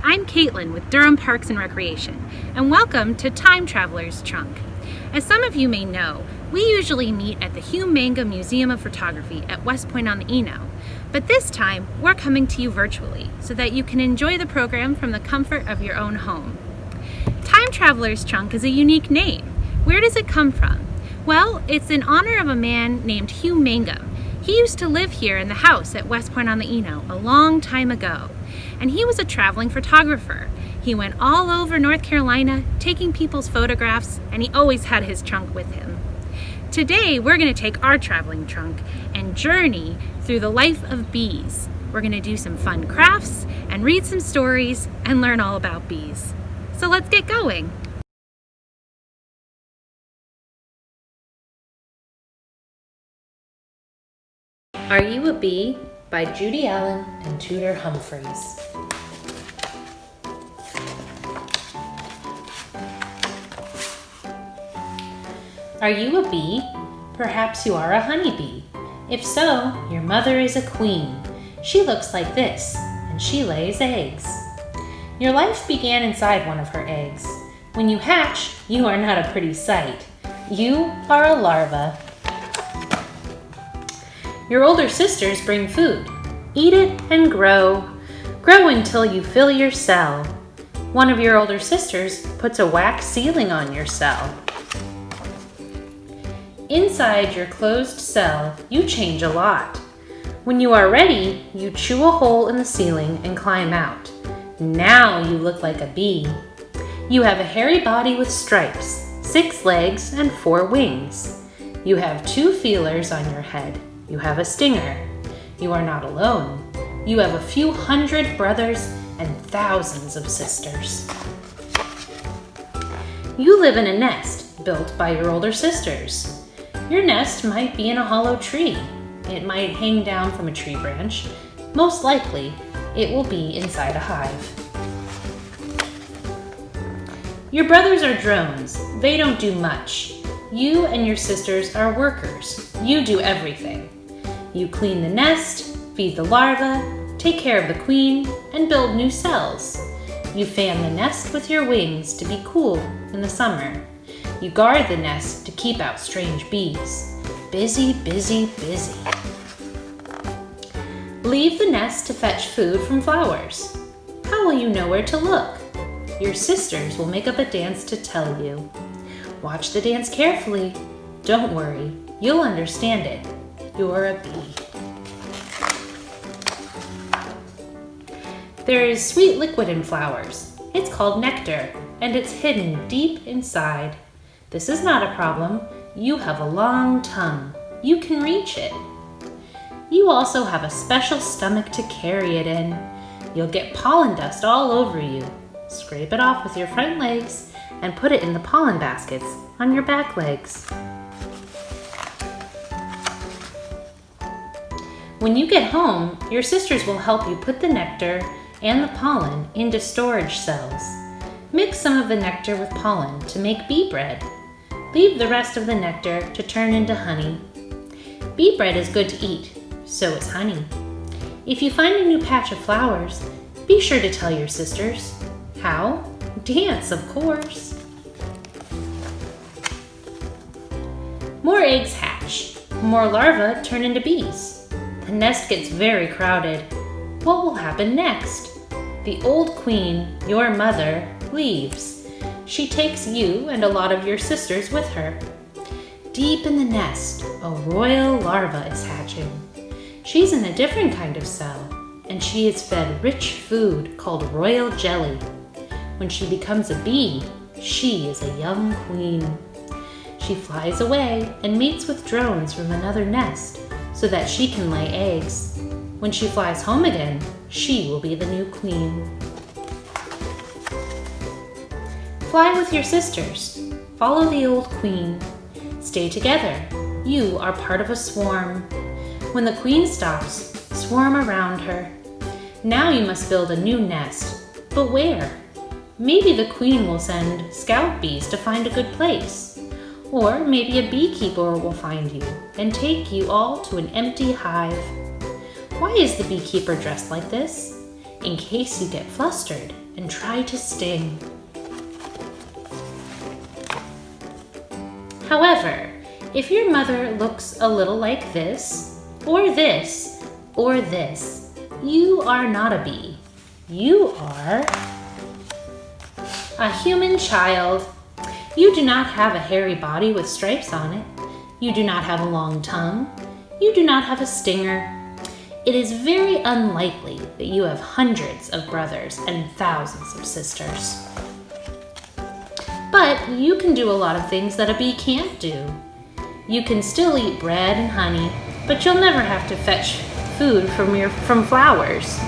I'm Caitlin with Durham Parks and Recreation, and welcome to Time Traveler's Trunk. As some of you may know, we usually meet at the Hugh Manga Museum of Photography at West Point on the Eno, but this time we're coming to you virtually so that you can enjoy the program from the comfort of your own home. Time Traveler's Trunk is a unique name. Where does it come from? Well, it's in honor of a man named Hugh Mangum. He used to live here in the house at West Point on the Eno a long time ago, and he was a traveling photographer. He went all over North Carolina taking people's photographs, and he always had his trunk with him. Today, we're going to take our traveling trunk and journey through the life of bees. We're going to do some fun crafts and read some stories and learn all about bees. So let's get going. Are You a Bee? By Judy Allen and Tudor Humphreys. Are you a bee? Perhaps you are a honeybee. If so, your mother is a queen. She looks like this, and she lays eggs. Your life began inside one of her eggs. When you hatch, you are not a pretty sight. You are a larva. Your older sisters bring food. Eat it and grow. Grow until you fill your cell. One of your older sisters puts a wax ceiling on your cell. Inside your closed cell, you change a lot. When you are ready, you chew a hole in the ceiling and climb out. Now you look like a bee. You have a hairy body with stripes, 6 legs and 4 wings. You have 2 feelers on your head. You have a stinger. You are not alone. You have a few hundred brothers and thousands of sisters. You live in a nest built by your older sisters. Your nest might be in a hollow tree. It might hang down from a tree branch. Most likely, it will be inside a hive. Your brothers are drones. They don't do much. You and your sisters are workers. You do everything. You clean the nest, feed the larva, take care of the queen, and build new cells. You fan the nest with your wings to be cool in the summer. You guard the nest to keep out strange bees. Busy, busy, busy. Leave the nest to fetch food from flowers. How will you know where to look? Your sisters will make up a dance to tell you. Watch the dance carefully. Don't worry, you'll understand it. You're a bee. There is sweet liquid in flowers. It's called nectar, and it's hidden deep inside. This is not a problem. You have a long tongue. You can reach it. You also have a special stomach to carry it in. You'll get pollen dust all over you. Scrape it off with your front legs and put it in the pollen baskets on your back legs. When you get home, your sisters will help you put the nectar and the pollen into storage cells. Mix some of the nectar with pollen to make bee bread. Leave the rest of the nectar to turn into honey. Bee bread is good to eat, so is honey. If you find a new patch of flowers, be sure to tell your sisters. How? Dance, of course. More eggs hatch. More larvae turn into bees. The nest gets very crowded. What will happen next? The old queen, your mother, leaves. She takes you and a lot of your sisters with her. Deep in the nest, a royal larva is hatching. She's in a different kind of cell, and she is fed rich food called royal jelly. When she becomes a bee, she is a young queen. She flies away and mates with drones from another nest, so that she can lay eggs. When she flies home again, she will be the new queen. Fly with your sisters. Follow the old queen. Stay together. You are part of a swarm. When the queen stops, swarm around her. Now you must build a new nest. But where? Maybe the queen will send scout bees to find a good place. Or maybe a beekeeper will find you and take you all to an empty hive. Why is the beekeeper dressed like this? in case you get flustered and try to sting. However, if your mother looks a little like this, or this, or this, you are not a bee. You are a human child. You do not have a hairy body with stripes on it. You do not have a long tongue. You do not have a stinger. It is very unlikely that you have hundreds of brothers and thousands of sisters. But you can do a lot of things that a bee can't do. You can still eat bread and honey, but you'll never have to fetch food from flowers.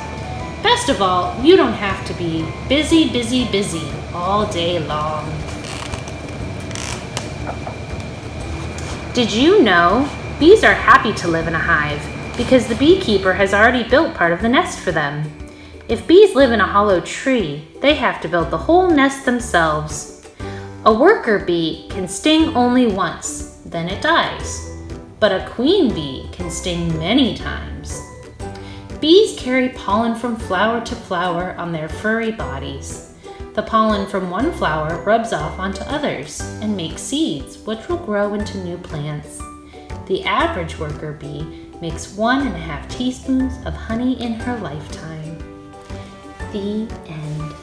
Best of all, you don't have to be busy, busy, busy all day long. Did you know bees are happy to live in a hive because the beekeeper has already built part of the nest for them? If bees live in a hollow tree, they have to build the whole nest themselves. A worker bee can sting only once, then it dies. But a queen bee can sting many times. Bees carry pollen from flower to flower on their furry bodies. The pollen from one flower rubs off onto others and makes seeds, which will grow into new plants. The average worker bee makes 1.5 teaspoons of honey in her lifetime. The end.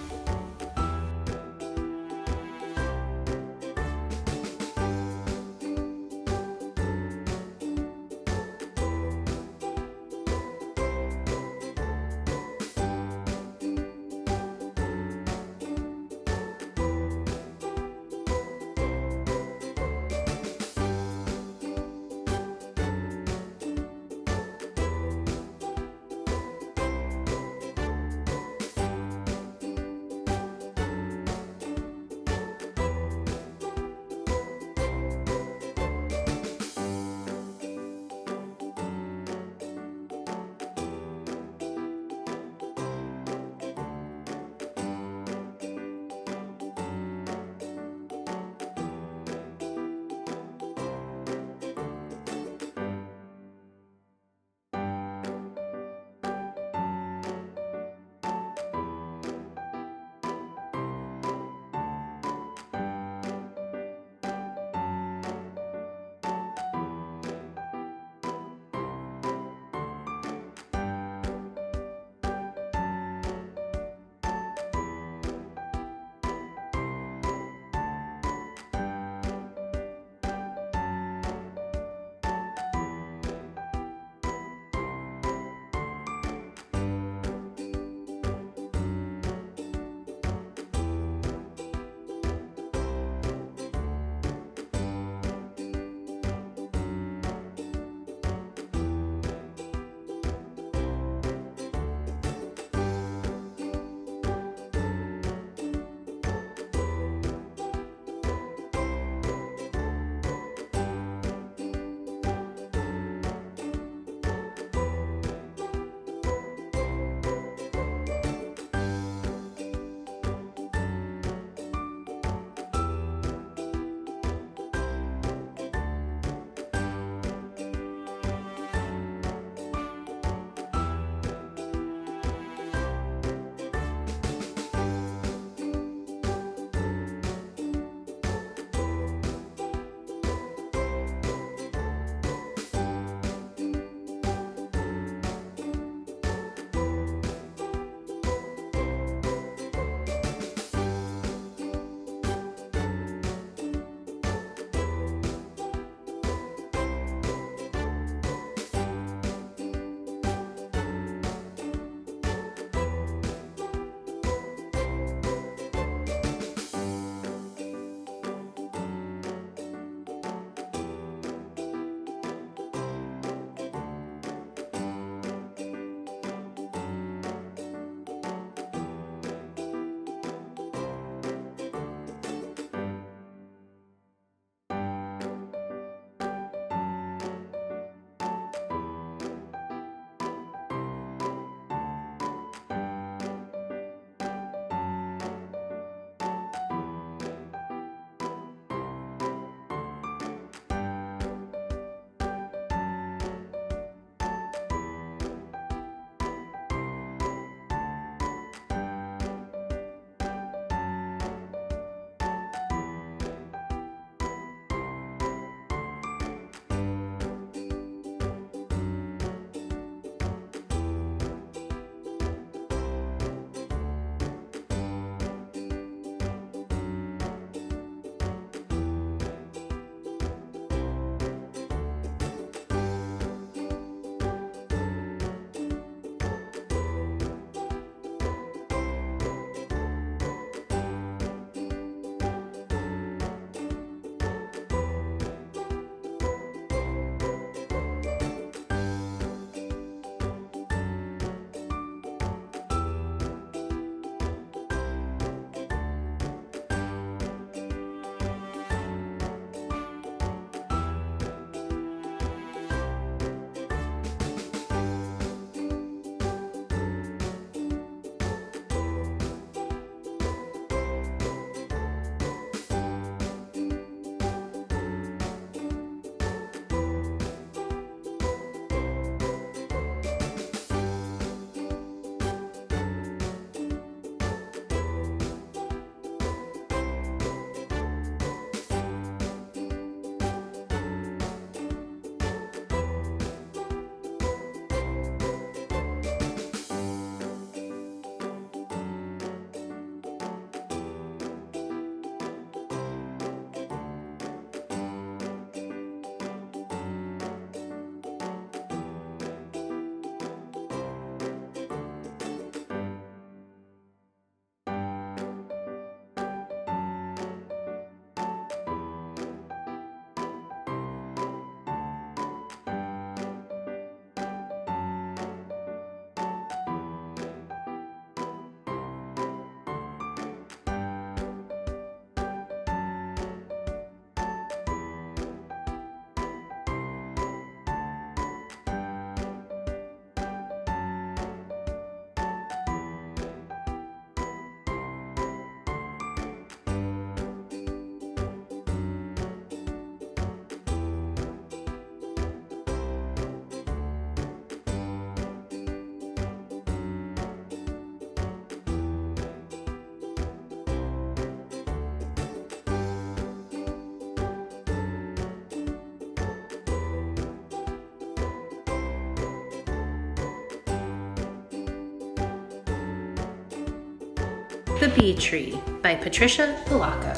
The Bee Tree by Patricia Polacco.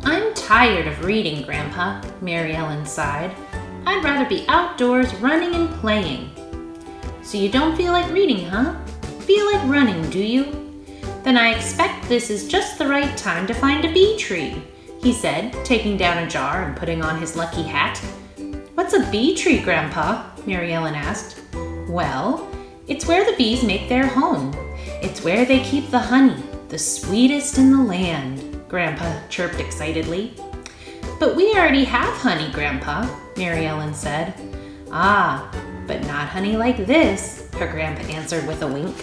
I'm tired of reading, Grandpa, Mary Ellen sighed. I'd rather be outdoors running and playing. So you don't feel like reading, huh? Feel like running, do you? Then I expect this is just the right time to find a bee tree, he said, taking down a jar and putting on his lucky hat. What's a bee tree, Grandpa? Mary Ellen asked. Well, it's where the bees make their home. It's where they keep the honey, the sweetest in the land, Grandpa chirped excitedly. But we already have honey, Grandpa, Mary Ellen said. Ah, but not honey like this, her grandpa answered with a wink.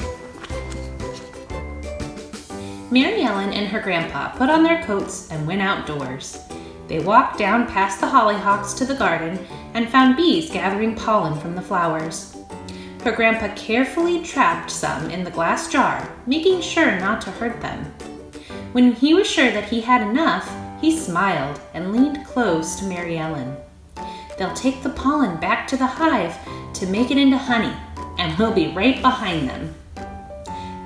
Mary Ellen and her grandpa put on their coats and went outdoors. They walked down past the hollyhocks to the garden and found bees gathering pollen from the flowers. Her grandpa carefully trapped some in the glass jar, making sure not to hurt them. When he was sure that he had enough, he smiled and leaned close to Mary Ellen. They'll take the pollen back to the hive to make it into honey, and we'll be right behind them.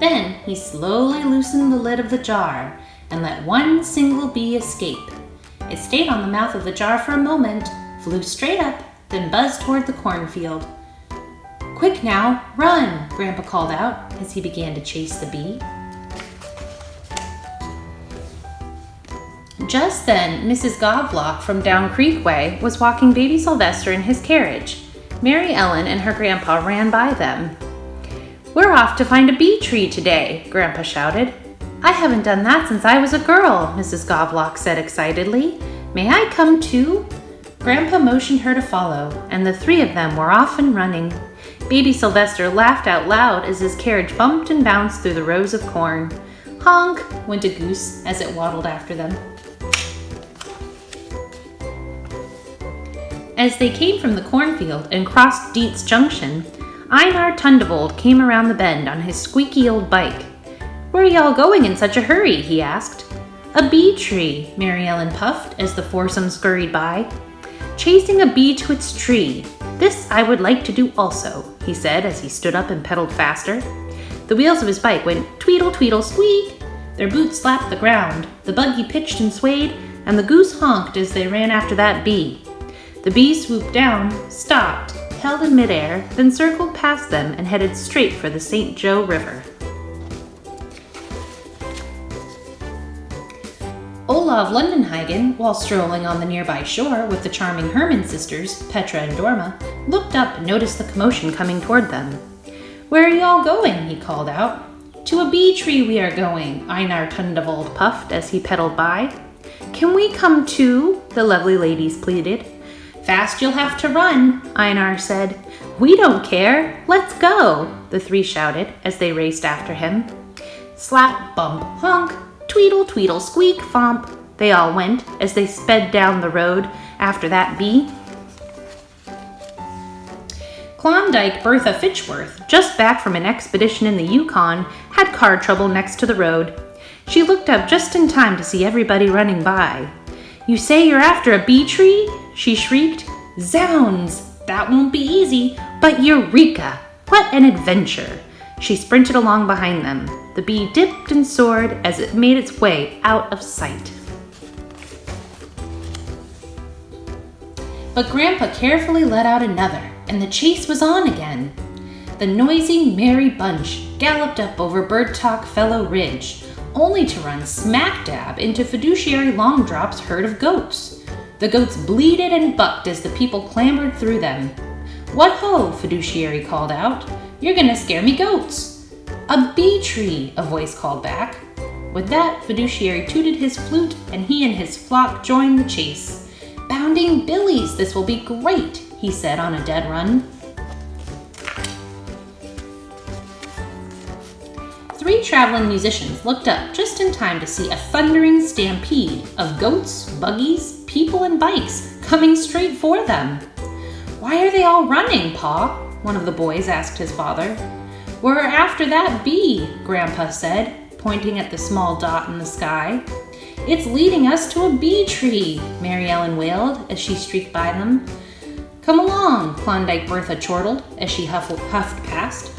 Then he slowly loosened the lid of the jar and let one single bee escape. It stayed on the mouth of the jar for a moment, flew straight up, then buzzed toward the cornfield. Quick now, run, Grandpa called out as he began to chase the bee. Just then, Mrs. Goblock from Down Creek Way was walking baby Sylvester in his carriage. Mary Ellen and her grandpa ran by them. We're off to find a bee tree today, Grandpa shouted. I haven't done that since I was a girl, Mrs. Goblock said excitedly. May I come too? Grandpa motioned her to follow, and the three of them were off and running. Baby Sylvester laughed out loud as his carriage bumped and bounced through the rows of corn. Honk, went a goose as it waddled after them. As they came from the cornfield and crossed Dietz Junction, Einar Tundevold came around the bend on his squeaky old bike. Where are y'all going in such a hurry? He asked. A bee tree, Mary Ellen puffed as the foursome scurried by. Chasing a bee to its tree. This I would like to do also, he said as he stood up and pedaled faster. The wheels of his bike went tweedle tweedle squeak. Their boots slapped the ground, the buggy pitched and swayed, and the goose honked as they ran after that bee. The bee swooped down, stopped, held in midair, then circled past them and headed straight for the St. Joe River. Olav Lundenhagen, while strolling on the nearby shore with the charming Herman sisters, Petra and Dorma, looked up and noticed the commotion coming toward them. Where are you all going? He called out. To a bee tree we are going, Einar Tundevold puffed as he pedaled by. Can we come too? The lovely ladies pleaded. Fast you'll have to run, Einar said. We don't care. Let's go, the three shouted as they raced after him. Slap, bump, honk, tweedle, tweedle, squeak, fomp. They all went as they sped down the road after that bee. Klondike Bertha Fitchworth, just back from an expedition in the Yukon, had car trouble next to the road. She looked up just in time to see everybody running by. You say you're after a bee tree? She shrieked. Zounds! That won't be easy, but eureka! What an adventure! She sprinted along behind them. The bee dipped and soared as it made its way out of sight. But Grandpa carefully let out another, and the chase was on again. The noisy, merry bunch galloped up over Birdtalk Fellow Ridge, only to run smack dab into Fiduciary Longdrop's herd of goats. The goats bleated and bucked as the people clambered through them. What ho, Fiduciary called out. You're gonna scare me goats. A bee tree, a voice called back. With that, Fiduciary tooted his flute and he and his flock joined the chase. Bounding billies, this will be great, he said on a dead run. Three traveling musicians looked up just in time to see a thundering stampede of goats, buggies, people, and bikes coming straight for them. Why are they all running, Pa? One of the boys asked his father. We're after that bee, Grandpa said, pointing at the small dot in the sky. It's leading us to a bee tree, Mary Ellen wailed as she streaked by them. "Come along," Klondike Bertha chortled as she huffed past.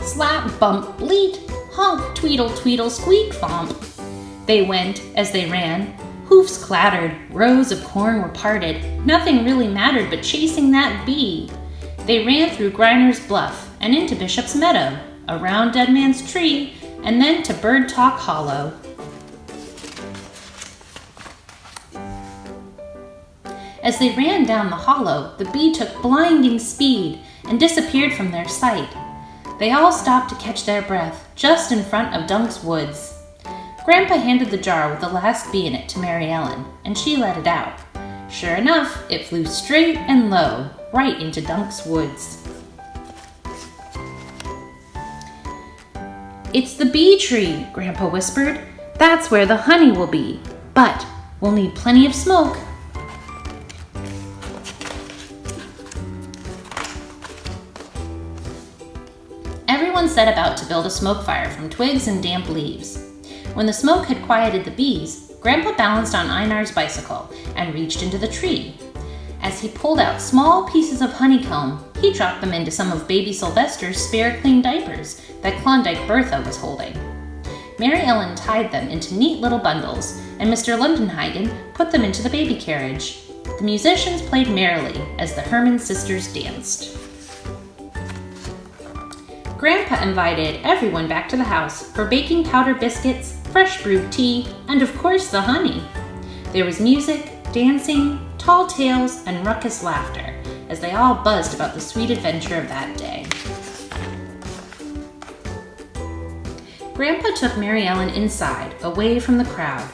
Slap, bump, bleat, honk, tweedle, tweedle, squeak, thomp. They went as they ran. Hoofs clattered, rows of corn were parted. Nothing really mattered but chasing that bee. They ran through Griner's Bluff and into Bishop's Meadow, around Dead Man's Tree, and then to Bird Talk Hollow. As they ran down the hollow, the bee took blinding speed and disappeared from their sight. They all stopped to catch their breath just in front of Dunk's woods. Grandpa handed the jar with the last bee in it to Mary Ellen, and she let it out. Sure enough, it flew straight and low, right into Dunk's woods. "It's the bee tree," Grandpa whispered. "That's where the honey will be. But we'll need plenty of smoke." Everyone set about to build a smoke fire from twigs and damp leaves. When the smoke had quieted the bees, Grandpa balanced on Einar's bicycle and reached into the tree. As he pulled out small pieces of honeycomb, he dropped them into some of baby Sylvester's spare clean diapers that Klondike Bertha was holding. Mary Ellen tied them into neat little bundles, and Mr. Lundenhagen put them into the baby carriage. The musicians played merrily as the Herman sisters danced. Grandpa invited everyone back to the house for baking powder biscuits, fresh brewed tea, and of course the honey. There was music, dancing, tall tales, and ruckus laughter as they all buzzed about the sweet adventure of that day. Grandpa took Mary Ellen inside, away from the crowd.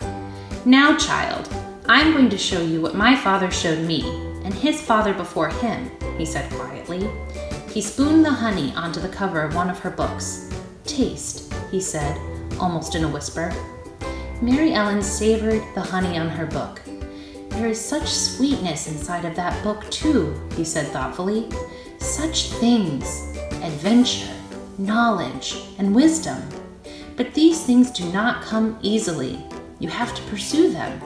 "Now, child, I'm going to show you what my father showed me, and his father before him," he said quietly. He spooned the honey onto the cover of one of her books. "Taste," he said, almost in a whisper. Mary Ellen savored the honey on her book. "There is such sweetness inside of that book, too," he said thoughtfully. "Such things, adventure, knowledge, and wisdom. But these things do not come easily. You have to pursue them,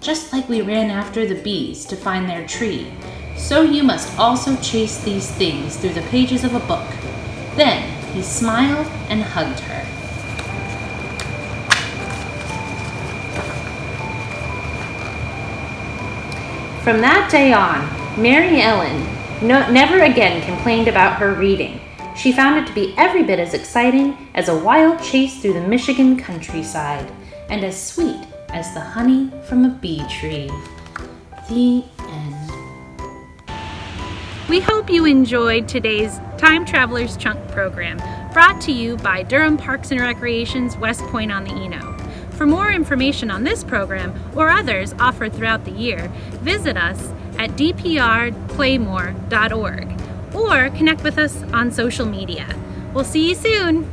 just like we ran after the bees to find their tree. So you must also chase these things through the pages of a book." Then he smiled and hugged her. From that day on, Mary Ellen never again complained about her reading. She found it to be every bit as exciting as a wild chase through the Michigan countryside, and as sweet as the honey from a bee tree. The end. We hope you enjoyed today's Time Traveler's Chunk program, brought to you by Durham Parks and Recreation's West Point on the Eno. For more information on this program or others offered throughout the year, visit us at dprplaymore.org or connect with us on social media. We'll see you soon!